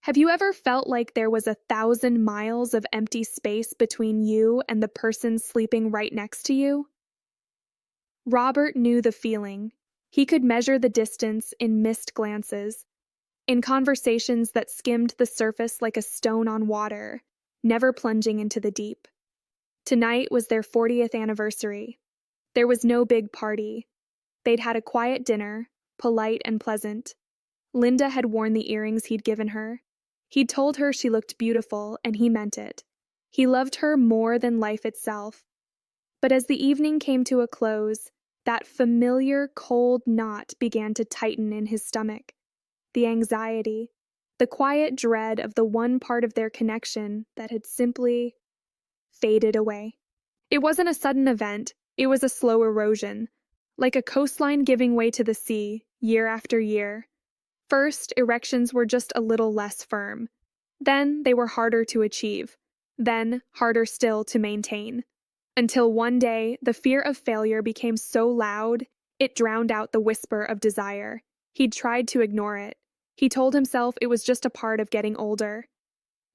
Have you ever felt like there was 1,000 miles of empty space between you and the person sleeping right next to you? Robert knew the feeling. He could measure the distance in missed glances, in conversations that skimmed the surface like a stone on water, never plunging into the deep. Tonight was their 40th anniversary. There was no big party. They'd had a quiet dinner, polite and pleasant. Linda had worn the earrings he'd given her. He'd told her she looked beautiful, and he meant it. He loved her more than life itself. But as the evening came to a close, that familiar cold knot began to tighten in his stomach. The anxiety, the quiet dread of the one part of their connection that had simply faded away. It wasn't a sudden event, it was a slow erosion, like a coastline giving way to the sea, year after year. First, erections were just a little less firm. Then they were harder to achieve. Then harder still to maintain. Until one day, the fear of failure became so loud, it drowned out the whisper of desire. He'd tried to ignore it. He told himself it was just a part of getting older.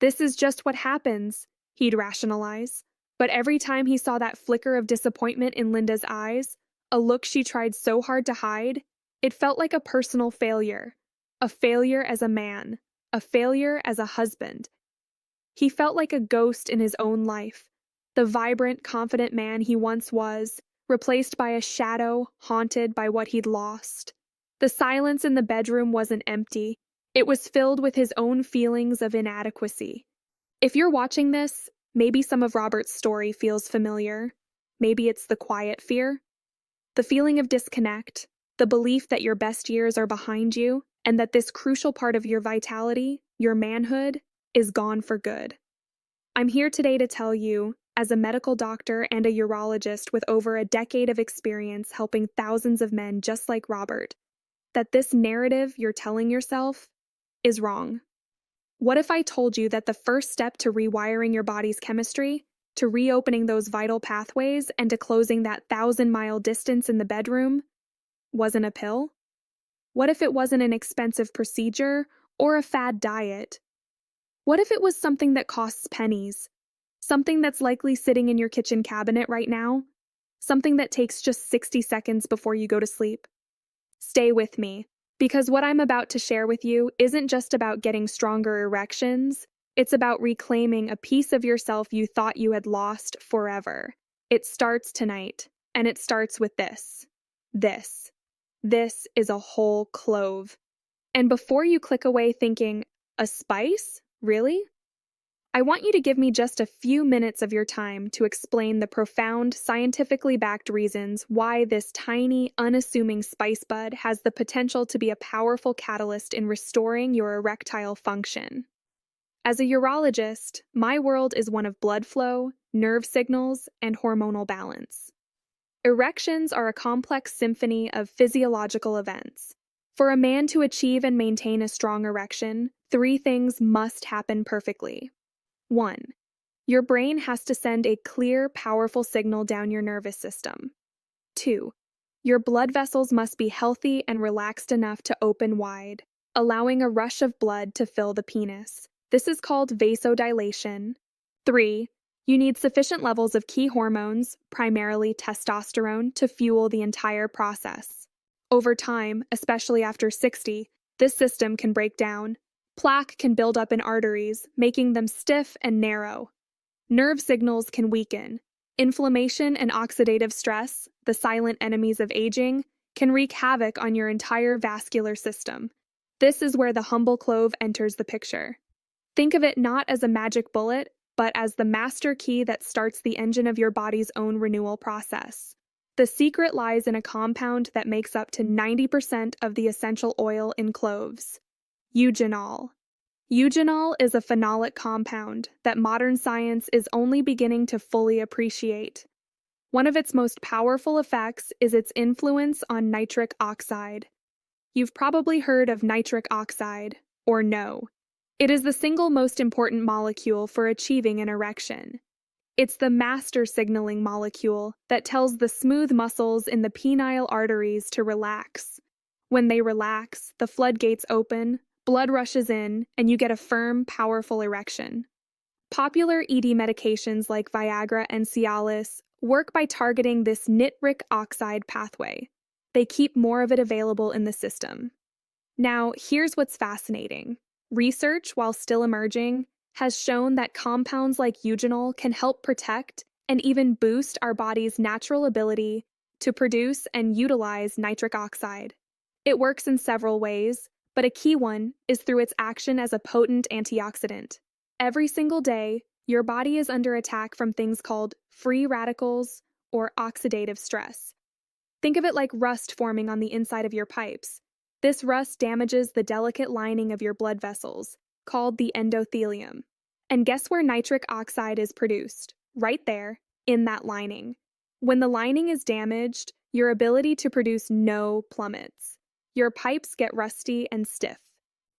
This is just what happens, he'd rationalize. But every time he saw that flicker of disappointment in Linda's eyes, a look she tried so hard to hide, it felt like a personal failure. A failure as a man. A failure as a husband. He felt like a ghost in his own life. The vibrant, confident man he once was, replaced by a shadow haunted by what he'd lost. The silence in the bedroom wasn't empty. It was filled with his own feelings of inadequacy. If you're watching this, maybe some of Robert's story feels familiar. Maybe it's the quiet fear. The feeling of disconnect, the belief that your best years are behind you, and that this crucial part of your vitality, your manhood, is gone for good. I'm here today to tell you, as a medical doctor and a urologist with over a decade of experience helping thousands of men just like Robert, that this narrative you're telling yourself is wrong. What if I told you that the first step to rewiring your body's chemistry, to reopening those vital pathways, and to closing that 1,000-mile distance in the bedroom wasn't a pill? What if it wasn't an expensive procedure or a fad diet? What if it was something that costs pennies? Something that's likely sitting in your kitchen cabinet right now? Something that takes just 60 seconds before you go to sleep? Stay with me, because what I'm about to share with you isn't just about getting stronger erections, it's about reclaiming a piece of yourself you thought you had lost forever. It starts tonight, and it starts with this. This is a whole clove. And before you click away thinking, a spice? Really? I want you to give me just a few minutes of your time to explain the profound, scientifically backed reasons why this tiny, unassuming spice bud has the potential to be a powerful catalyst in restoring your erectile function. As a urologist, my world is one of blood flow, nerve signals, and hormonal balance. Erections are a complex symphony of physiological events. For a man to achieve and maintain a strong erection, 3 things must happen perfectly. 1. Your brain has to send a clear, powerful signal down your nervous system. 2. Your blood vessels must be healthy and relaxed enough to open wide, allowing a rush of blood to fill the penis. This is called vasodilation. 3. You need sufficient levels of key hormones, primarily testosterone, to fuel the entire process. Over time, especially after 60, this system can break down. Plaque can build up in arteries, making them stiff and narrow. Nerve signals can weaken. Inflammation and oxidative stress, the silent enemies of aging, can wreak havoc on your entire vascular system. This is where the humble clove enters the picture. Think of it not as a magic bullet, but as the master key that starts the engine of your body's own renewal process. The secret lies in a compound that makes up to 90% of the essential oil in cloves. Eugenol. Eugenol is a phenolic compound that modern science is only beginning to fully appreciate. One of its most powerful effects is its influence on nitric oxide. You've probably heard of nitric oxide, or no. It is the single most important molecule for achieving an erection. It's the master signaling molecule that tells the smooth muscles in the penile arteries to relax. When they relax, the floodgates open, Blood rushes in, and you get a firm, powerful erection. Popular ED medications like Viagra and Cialis work by targeting this nitric oxide pathway. They keep more of it available in the system. Now, here's what's fascinating. Research, while still emerging, has shown that compounds like eugenol can help protect and even boost our body's natural ability to produce and utilize nitric oxide. It works in several ways, but a key one is through its action as a potent antioxidant. Every single day, your body is under attack from things called free radicals or oxidative stress. Think of it like rust forming on the inside of your pipes. This rust damages the delicate lining of your blood vessels, called the endothelium. And guess where nitric oxide is produced? Right there, in that lining. When the lining is damaged, your ability to produce NO plummets. Your pipes get rusty and stiff.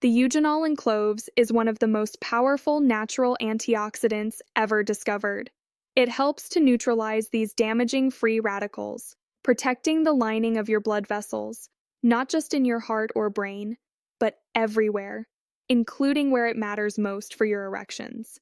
The eugenol in cloves is one of the most powerful natural antioxidants ever discovered. It helps to neutralize these damaging free radicals, protecting the lining of your blood vessels, not just in your heart or brain, but everywhere, including where it matters most for your erections.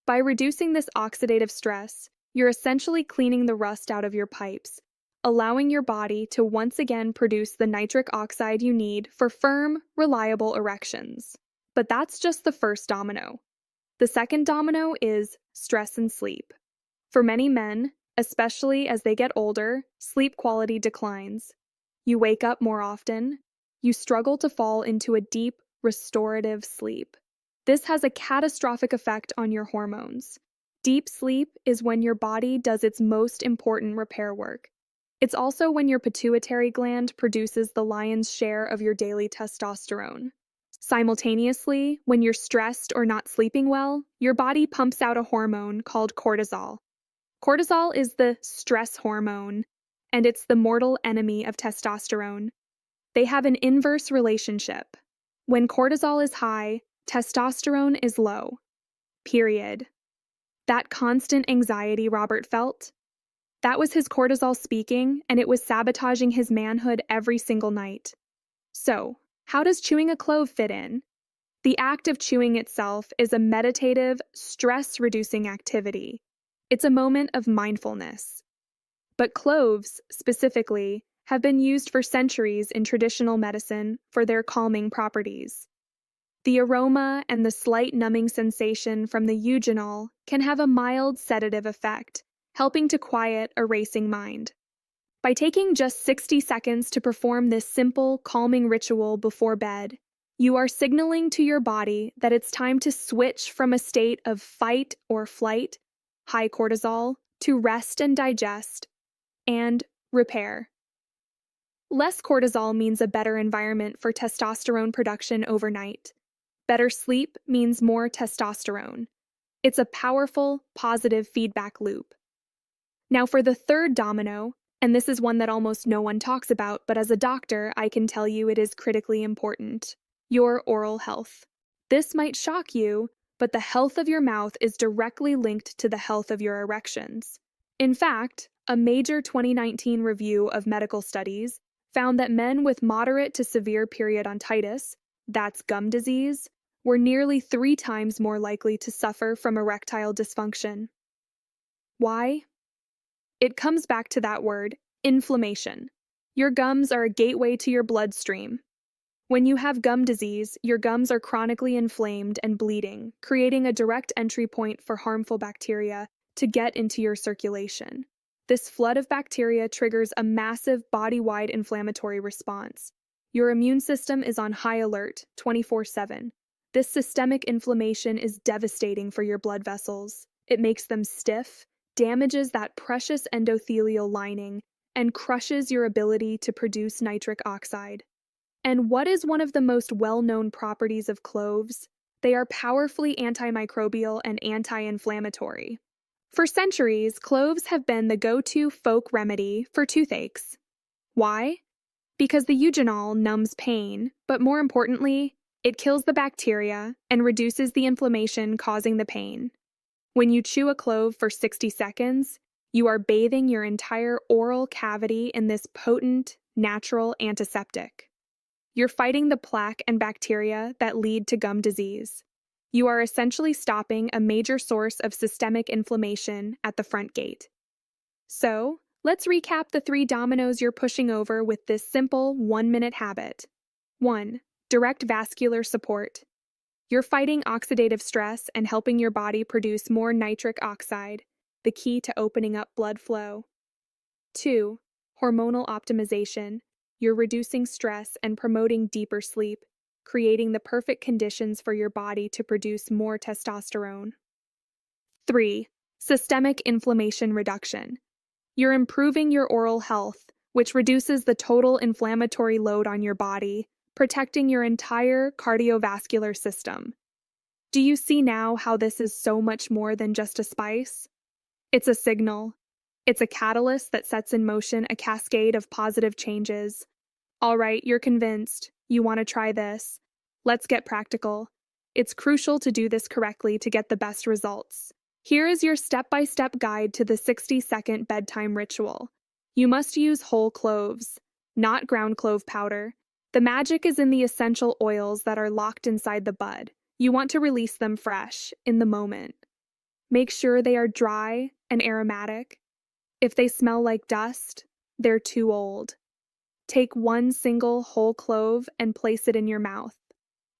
By reducing this oxidative stress, you're essentially cleaning the rust out of your pipes, allowing your body to once again produce the nitric oxide you need for firm, reliable erections. But that's just the first domino. The second domino is stress and sleep. For many men, especially as they get older, sleep quality declines. You wake up more often. You struggle to fall into a deep, restorative sleep. This has a catastrophic effect on your hormones. Deep sleep is when your body does its most important repair work. It's also when your pituitary gland produces the lion's share of your daily testosterone. Simultaneously, when you're stressed or not sleeping well, your body pumps out a hormone called cortisol. Cortisol is the stress hormone, and it's the mortal enemy of testosterone. They have an inverse relationship. When cortisol is high, testosterone is low. Period. That constant anxiety Robert felt, that was his cortisol speaking, and it was sabotaging his manhood every single night. So, how does chewing a clove fit in? The act of chewing itself is a meditative, stress-reducing activity. It's a moment of mindfulness. But cloves, specifically, have been used for centuries in traditional medicine for their calming properties. The aroma and the slight numbing sensation from the eugenol can have a mild sedative effect, helping to quiet a racing mind. By taking just 60 seconds to perform this simple, calming ritual before bed, you are signaling to your body that it's time to switch from a state of fight or flight, high cortisol, to rest and digest, and repair. Less cortisol means a better environment for testosterone production overnight. Better sleep means more testosterone. It's a powerful, positive feedback loop. Now for the third domino, and this is one that almost no one talks about, but as a doctor, I can tell you it is critically important: your oral health. This might shock you, but the health of your mouth is directly linked to the health of your erections. In fact, a major 2019 review of medical studies found that men with moderate to severe periodontitis, that's gum disease, were nearly 3 times more likely to suffer from erectile dysfunction. Why? It comes back to that word, inflammation. Your gums are a gateway to your bloodstream. When you have gum disease, your gums are chronically inflamed and bleeding, creating a direct entry point for harmful bacteria to get into your circulation. This flood of bacteria triggers a massive body-wide inflammatory response. Your immune system is on high alert, 24/7. This systemic inflammation is devastating for your blood vessels. It makes them stiff, damages that precious endothelial lining, and crushes your ability to produce nitric oxide. And what is one of the most well-known properties of cloves? They are powerfully antimicrobial and anti-inflammatory. For centuries, cloves have been the go-to folk remedy for toothaches. Why? Because the eugenol numbs pain, but more importantly, it kills the bacteria and reduces the inflammation causing the pain. When you chew a clove for 60 seconds, you are bathing your entire oral cavity in this potent, natural antiseptic. You're fighting the plaque and bacteria that lead to gum disease. You are essentially stopping a major source of systemic inflammation at the front gate. So, let's recap the 3 dominoes you're pushing over with this simple 1-minute habit. 1. Direct vascular support. You're fighting oxidative stress and helping your body produce more nitric oxide, the key to opening up blood flow. 2. Hormonal optimization. You're reducing stress and promoting deeper sleep, creating the perfect conditions for your body to produce more testosterone. 3. Systemic inflammation reduction. You're improving your oral health, which reduces the total inflammatory load on your body, protecting your entire cardiovascular system. Do you see now how this is so much more than just a spice? It's a signal. It's a catalyst that sets in motion a cascade of positive changes. All right, you're convinced. You want to try this. Let's get practical. It's crucial to do this correctly to get the best results. Here is your step-by-step guide to the 60-second bedtime ritual. You must use whole cloves, not ground clove powder. The magic is in the essential oils that are locked inside the bud. You want to release them fresh, in the moment. Make sure they are dry and aromatic. If they smell like dust, they're too old. Take 1 single whole clove and place it in your mouth.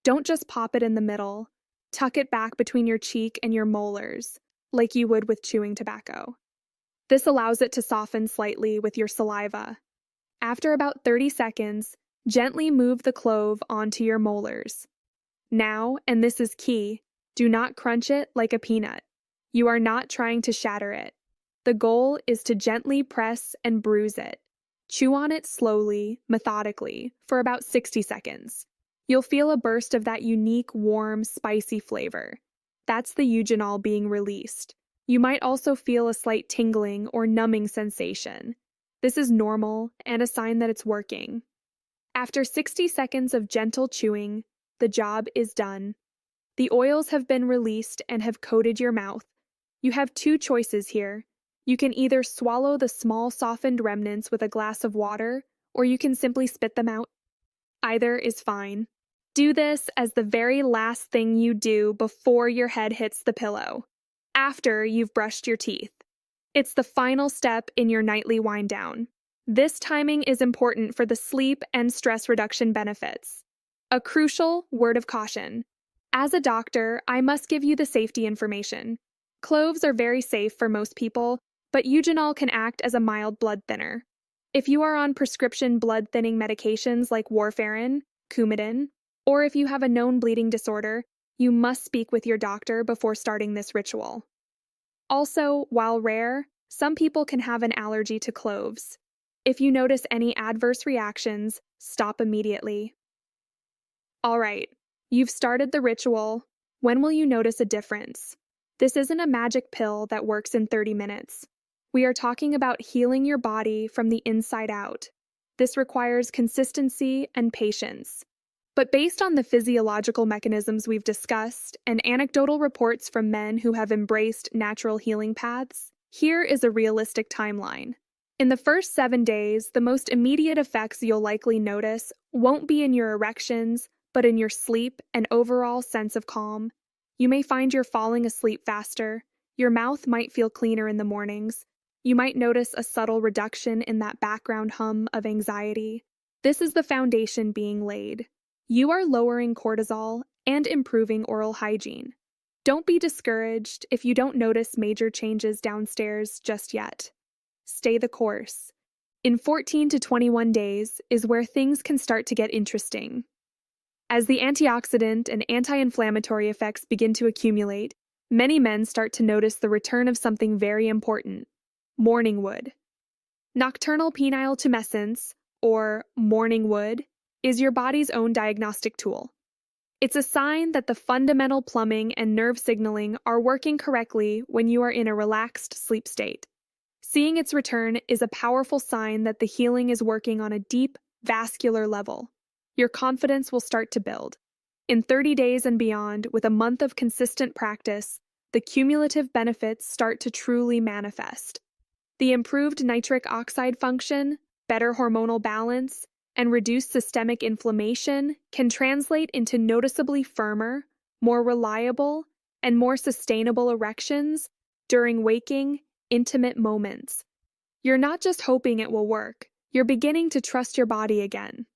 Don't just pop it in the middle. Tuck it back between your cheek and your molars, like you would with chewing tobacco. This allows it to soften slightly with your saliva. After about 30 seconds, gently move the clove onto your molars. Now, and this is key, do not crunch it like a peanut. You are not trying to shatter it. The goal is to gently press and bruise it. Chew on it slowly, methodically, for about 60 seconds. You'll feel a burst of that unique, warm, spicy flavor. That's the eugenol being released. You might also feel a slight tingling or numbing sensation. This is normal and a sign that it's working. After 60 seconds of gentle chewing, the job is done. The oils have been released and have coated your mouth. You have 2 choices here. You can either swallow the small softened remnants with a glass of water, or you can simply spit them out. Either is fine. Do this as the very last thing you do before your head hits the pillow, after you've brushed your teeth. It's the final step in your nightly wind down. This timing is important for the sleep and stress reduction benefits. A crucial word of caution. As a doctor, I must give you the safety information. Cloves are very safe for most people, but eugenol can act as a mild blood thinner. If you are on prescription blood-thinning medications like warfarin, Coumadin, or if you have a known bleeding disorder, you must speak with your doctor before starting this ritual. Also, while rare, some people can have an allergy to cloves. If you notice any adverse reactions, stop immediately. All right, you've started the ritual. When will you notice a difference? This isn't a magic pill that works in 30 minutes. We are talking about healing your body from the inside out. This requires consistency and patience. But based on the physiological mechanisms we've discussed and anecdotal reports from men who have embraced natural healing paths, here is a realistic timeline. In the first 7 days, the most immediate effects you'll likely notice won't be in your erections, but in your sleep and overall sense of calm. You may find you're falling asleep faster. Your mouth might feel cleaner in the mornings. You might notice a subtle reduction in that background hum of anxiety. This is the foundation being laid. You are lowering cortisol and improving oral hygiene. Don't be discouraged if you don't notice major changes downstairs just yet. Stay the course. In 14 to 21 days is where things can start to get interesting. As the antioxidant and anti-inflammatory effects begin to accumulate, many men start to notice the return of something very important: morning wood. Nocturnal penile tumescence, or morning wood, is your body's own diagnostic tool. It's a sign that the fundamental plumbing and nerve signaling are working correctly when you are in a relaxed sleep state. Seeing its return is a powerful sign that the healing is working on a deep, vascular level. Your confidence will start to build. In 30 days and beyond, with a month of consistent practice, the cumulative benefits start to truly manifest. The improved nitric oxide function, better hormonal balance, and reduce systemic inflammation can translate into noticeably firmer, more reliable, and more sustainable erections during waking, intimate moments. You're not just hoping it will work, you're beginning to trust your body again.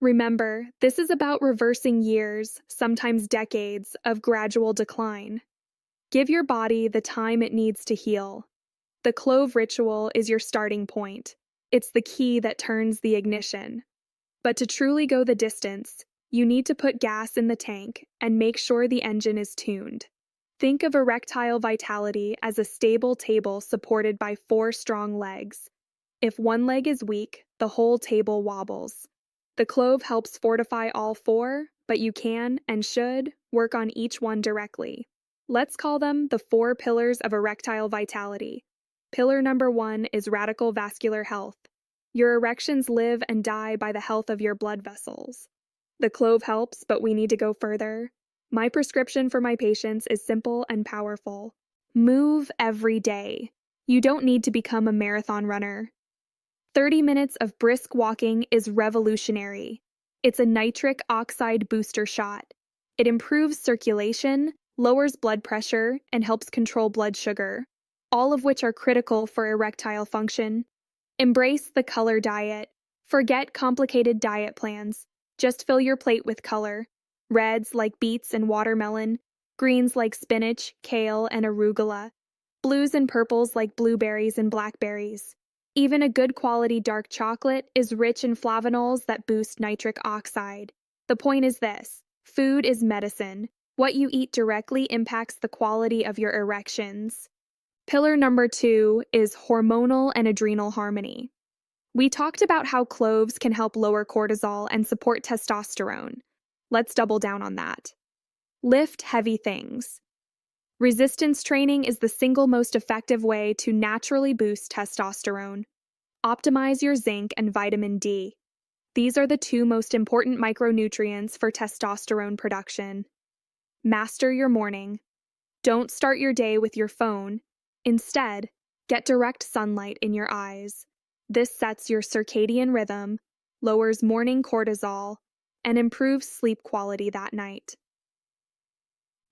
Remember, this is about reversing years, sometimes decades, of gradual decline. Give your body the time it needs to heal. The Clove ritual is your starting point. It's the key that turns the ignition. But to truly go the distance, you need to put gas in the tank and make sure the engine is tuned. Think of erectile vitality as a stable table supported by 4 strong legs. If one leg is weak, the whole table wobbles. The Clove helps fortify all 4, but you can and should work on each one directly. Let's call them the 4 pillars of erectile vitality. Pillar number 1 is radical vascular health. Your erections live and die by the health of your blood vessels. The Clove helps, but we need to go further. My prescription for my patients is simple and powerful. Move every day. You don't need to become a marathon runner. 30 minutes of brisk walking is revolutionary. It's a nitric oxide booster shot. It improves circulation, lowers blood pressure, and helps control blood sugar, all of which are critical for erectile function. Embrace the color diet. Forget complicated diet plans. Just fill your plate with color. Reds like beets and watermelon, greens like spinach, kale, and arugula, blues and purples like blueberries and blackberries. Even a good quality dark chocolate is rich in flavonols that boost nitric oxide. The point is this: food is medicine. What you eat directly impacts the quality of your erections. Pillar number 2 is hormonal and adrenal harmony. We talked about how cloves can help lower cortisol and support testosterone. Let's double down on that. Lift heavy things. Resistance training is the single most effective way to naturally boost testosterone. Optimize your zinc and vitamin D. These are the 2 most important micronutrients for testosterone production. Master your morning. Don't start your day with your phone. Instead, get direct sunlight in your eyes. This sets your circadian rhythm, lowers morning cortisol, and improves sleep quality that night.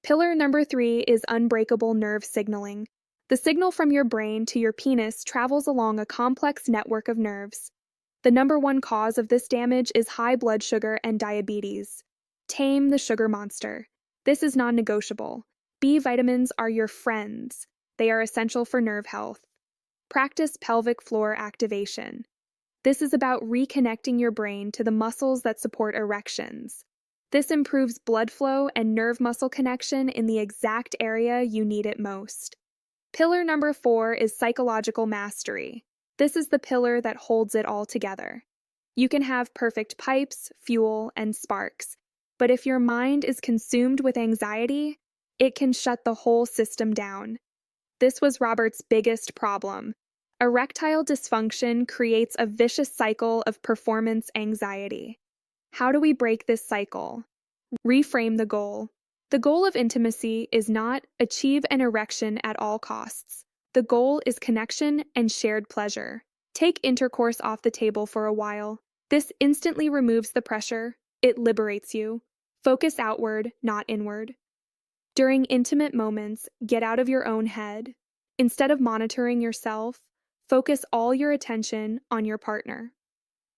Pillar number 3 is unbreakable nerve signaling. The signal from your brain to your penis travels along a complex network of nerves. The number 1 cause of this damage is high blood sugar and diabetes. Tame the sugar monster. This is non-negotiable. B vitamins are your friends. They are essential for nerve health. Practice pelvic floor activation. This is about reconnecting your brain to the muscles that support erections. This improves blood flow and nerve-muscle connection in the exact area you need it most. Pillar number 4 is psychological mastery. This is the pillar that holds it all together. You can have perfect pipes, fuel, and sparks, but if your mind is consumed with anxiety, it can shut the whole system down. This was Robert's biggest problem. Erectile dysfunction creates a vicious cycle of performance anxiety. How do we break this cycle? Reframe the goal. The goal of intimacy is not achieve an erection at all costs. The goal is connection and shared pleasure. Take intercourse off the table for a while. This instantly removes the pressure. It liberates you. Focus outward, not inward. During intimate moments, get out of your own head. Instead of monitoring yourself, focus all your attention on your partner.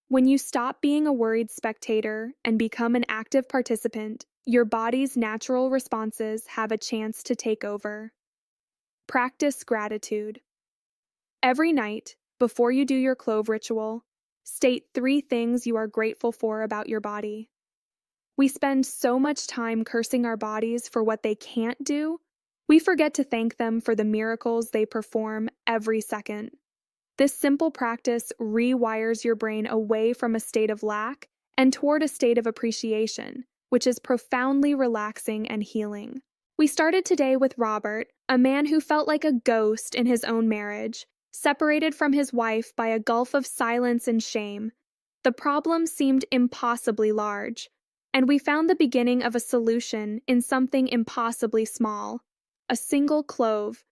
When you stop being a worried spectator and become an active participant, your body's natural responses have a chance to take over. Practice gratitude. Every night, before you do your Clove ritual, state 3 things you are grateful for about your body. We spend so much time cursing our bodies for what they can't do, we forget to thank them for the miracles they perform every second. This simple practice rewires your brain away from a state of lack and toward a state of appreciation, which is profoundly relaxing and healing. We started today with Robert, a man who felt like a ghost in his own marriage, separated from his wife by a gulf of silence and shame. The problem seemed impossibly large, and we found the beginning of a solution in something impossibly small: a single clove.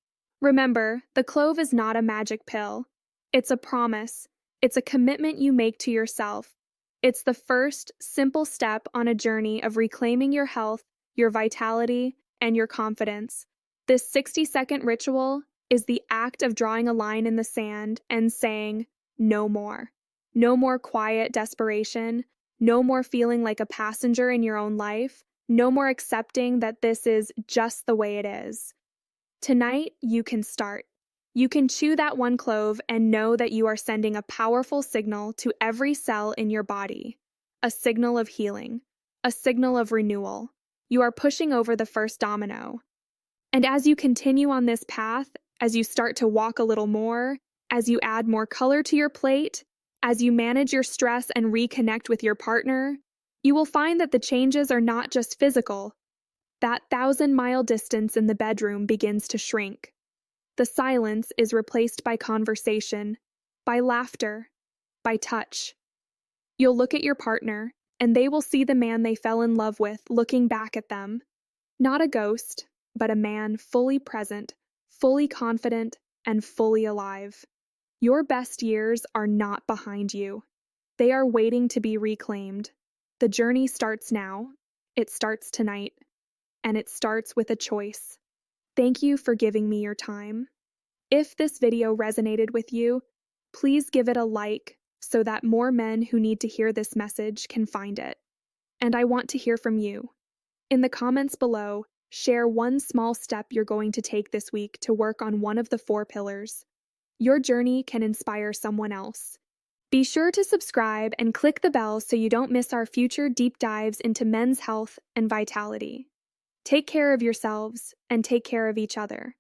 Remember, the clove is not a magic pill. It's a promise. It's a commitment you make to yourself. It's the first, simple step on a journey of reclaiming your health, your vitality, and your confidence. This 60-second ritual is the act of drawing a line in the sand and saying, no more. No more quiet desperation. No more feeling like a passenger in your own life. No more accepting that this is just the way it is. Tonight, you can start. You can chew that one clove and know that you are sending a powerful signal to every cell in your body. A signal of healing. A signal of renewal. You are pushing over the first domino. And as you continue on this path, as you start to walk a little more, as you add more color to your plate, as you manage your stress and reconnect with your partner, you will find that the changes are not just physical. That 1,000-mile distance in the bedroom begins to shrink. The silence is replaced by conversation, by laughter, by touch. You'll look at your partner, and they will see the man they fell in love with looking back at them. Not a ghost, but a man fully present, fully confident, and fully alive. Your best years are not behind you. They are waiting to be reclaimed. The journey starts now. It starts tonight. And it starts with a choice. Thank you for giving me your time. If this video resonated with you, please give it a like so that more men who need to hear this message can find it. And I want to hear from you. In the comments below, share one small step you're going to take this week to work on one of the 4 pillars. Your journey can inspire someone else. Be sure to subscribe and click the bell so you don't miss our future deep dives into men's health and vitality. Take care of yourselves and take care of each other.